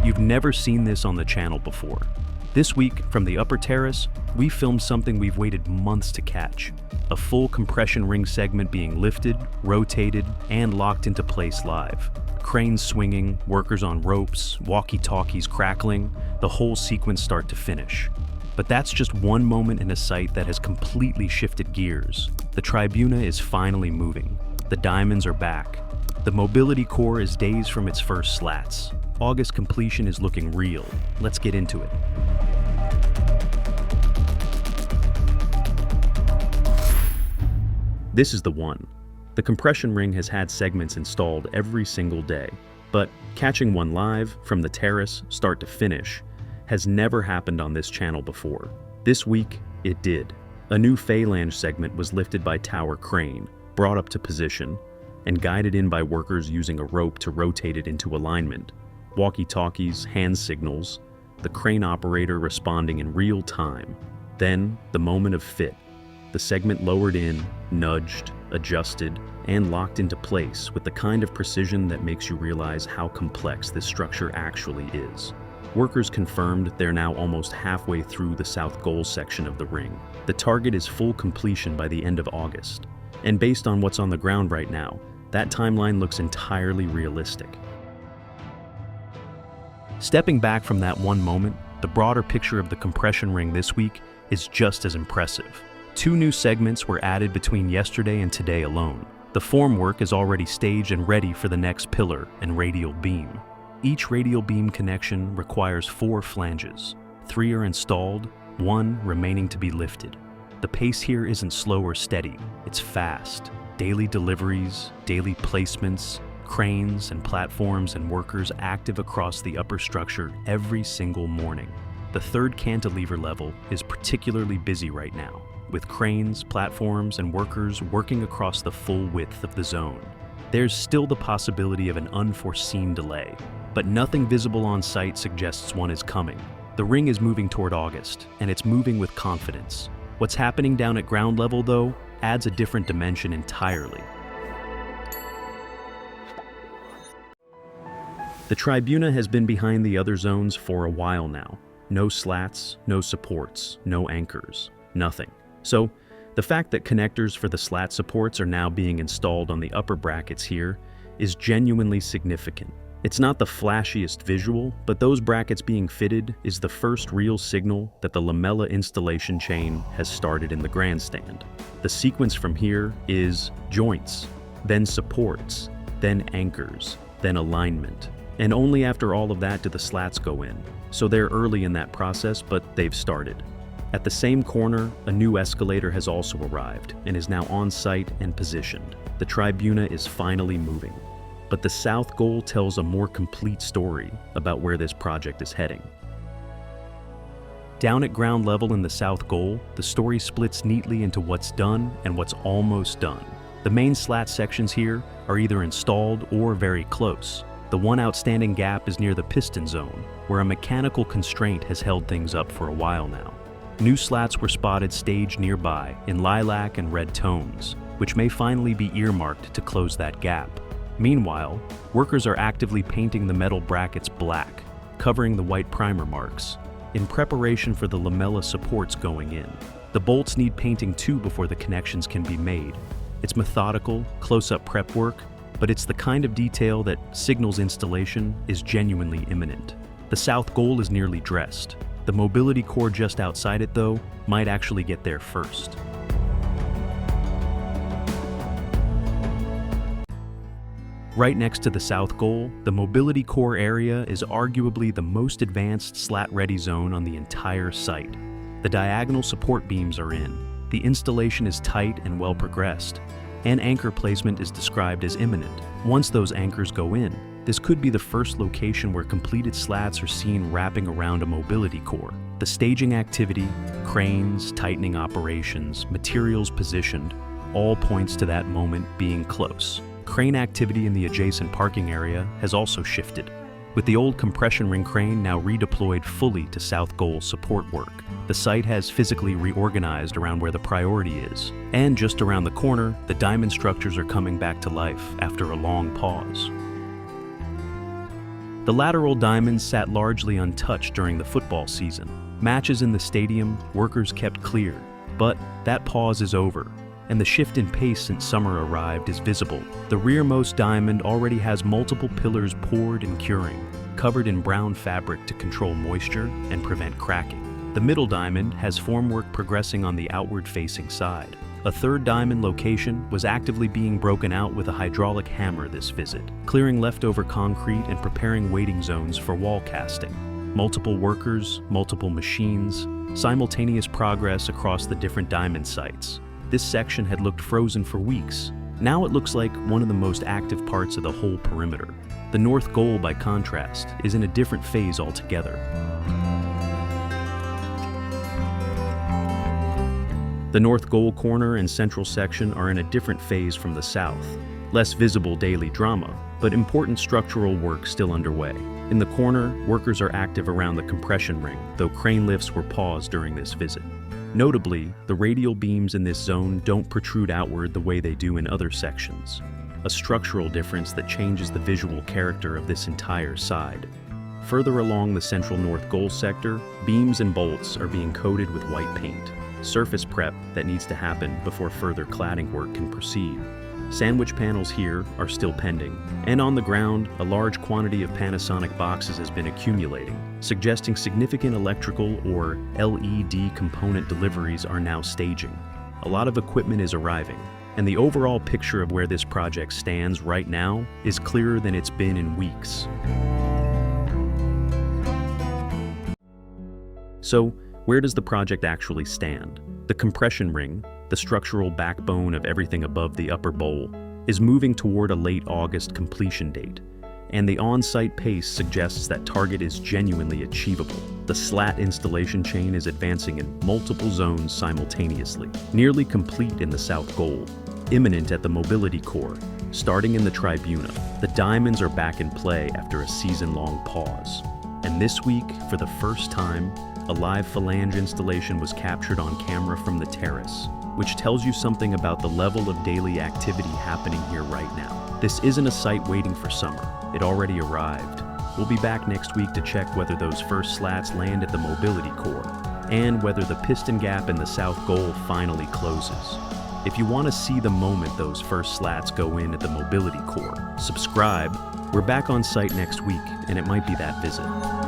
You've never seen this on the channel before. This week, from the upper terrace, we filmed something we've waited months to catch. A full compression ring segment being lifted, rotated, and locked into place live. Cranes swinging, workers on ropes, walkie-talkies crackling, the whole sequence start to finish. But that's just one moment in a site that has completely shifted gears. The Tribuna is finally moving. The diamonds are back. The mobility core is days from its first slats. August completion is looking real. Let's get into it. This is the one. The compression ring has had segments installed every single day, but catching one live, from the terrace, start to finish, has never happened on this channel before. This week, it did. A new phalange segment was lifted by tower crane, brought up to position, and guided in by workers using a rope to rotate it into alignment. Walkie-talkies, hand signals, the crane operator responding in real time. Then, the moment of fit. The segment lowered in, nudged, adjusted, and locked into place with the kind of precision that makes you realize how complex this structure actually is. Workers confirmed they're now almost halfway through the south goal section of the ring. The target is full completion by the end of August. And based on what's on the ground right now, that timeline looks entirely realistic. Stepping back from that one moment, the broader picture of the compression ring this week is just as impressive. 2 new segments were added between yesterday and today alone. The formwork is already staged and ready for the next pillar and radial beam. Each radial beam connection requires 4 flanges. 3 are installed, 1 remaining to be lifted. The pace here isn't slow or steady, it's fast. Daily deliveries, daily placements, cranes and platforms and workers active across the upper structure every single morning. The 3rd cantilever level is particularly busy right now, with cranes, platforms, and workers working across the full width of the zone. There's still the possibility of an unforeseen delay, but nothing visible on site suggests one is coming. The ring is moving toward August, and it's moving with confidence. What's happening down at ground level, though, adds a different dimension entirely. The Tribuna has been behind the other zones for a while now. No slats, no supports, no anchors, nothing. So, the fact that connectors for the slat supports are now being installed on the upper brackets here is genuinely significant. It's not the flashiest visual, but those brackets being fitted is the first real signal that the lamella installation chain has started in the grandstand. The sequence from here is joints, then supports, then anchors, then alignment. And only after all of that do the slats go in. So they're early in that process, but they've started. At the same corner, a new escalator has also arrived and is now on site and positioned. The Tribuna is finally moving. But the south goal tells a more complete story about where this project is heading. Down at ground level in the south goal, the story splits neatly into what's done and what's almost done. The main slat sections here are either installed or very close. The one outstanding gap is near the piston zone, where a mechanical constraint has held things up for a while now. New slats were spotted staged nearby in lilac and red tones, which may finally be earmarked to close that gap. Meanwhile, workers are actively painting the metal brackets black, covering the white primer marks, in preparation for the lamella supports going in. The bolts need painting too before the connections can be made. It's methodical, close-up prep work, but it's the kind of detail that signals installation is genuinely imminent. The south goal is nearly dressed. The mobility core just outside it, though, might actually get there first. Right next to the south goal, the mobility core area is arguably the most advanced slat-ready zone on the entire site. The diagonal support beams are in, the installation is tight and well progressed, and anchor placement is described as imminent. Once those anchors go in, this could be the first location where completed slats are seen wrapping around a mobility core. The staging activity, cranes, tightening operations, materials positioned, all points to that moment being close. Crane activity in the adjacent parking area has also shifted, with the old compression ring crane now redeployed fully to south goal support work. The site has physically reorganized around where the priority is, and just around the corner, the diamond structures are coming back to life after a long pause. The lateral diamonds sat largely untouched during the football season. Matches in the stadium, workers kept clear. But that pause is over, and the shift in pace since summer arrived is visible. The rearmost diamond already has multiple pillars poured and curing, covered in brown fabric to control moisture and prevent cracking. The middle diamond has formwork progressing on the outward-facing side. A third diamond location was actively being broken out with a hydraulic hammer this visit, clearing leftover concrete and preparing waiting zones for wall casting. Multiple workers, multiple machines, simultaneous progress across the different diamond sites. This section had looked frozen for weeks. Now it looks like one of the most active parts of the whole perimeter. The north goal, by contrast, is in a different phase altogether. The north goal corner and central section are in a different phase from the south. Less visible daily drama, but important structural work still underway. In the corner, workers are active around the compression ring, though crane lifts were paused during this visit. Notably, the radial beams in this zone don't protrude outward the way they do in other sections, a structural difference that changes the visual character of this entire side. Further along the central north goal sector, beams and bolts are being coated with white paint, surface prep that needs to happen before further cladding work can proceed. Sandwich panels here are still pending, and on the ground, a large quantity of Panasonic boxes has been accumulating, suggesting significant electrical or LED component deliveries are now staging. A lot of equipment is arriving, and the overall picture of where this project stands right now is clearer than it's been in weeks. So, where does the project actually stand? The compression ring, the structural backbone of everything above the upper bowl, is moving toward a late August completion date, and the on-site pace suggests that target is genuinely achievable. The Slat installation chain is advancing in multiple zones simultaneously, nearly complete in the south goal, imminent at the mobility core, starting in the Tribuna. The diamonds are back in play after a season-long pause, and this week, for the first time, a live phalange installation was captured on camera from the terrace, which tells you something about the level of daily activity happening here right now. This isn't a site waiting for summer. It already arrived. We'll be back next week to check whether those first slats land at the mobility core, and whether the piston gap in the south goal finally closes. If you want to see the moment those first slats go in at the mobility core, subscribe. We're back on site next week, and it might be that visit.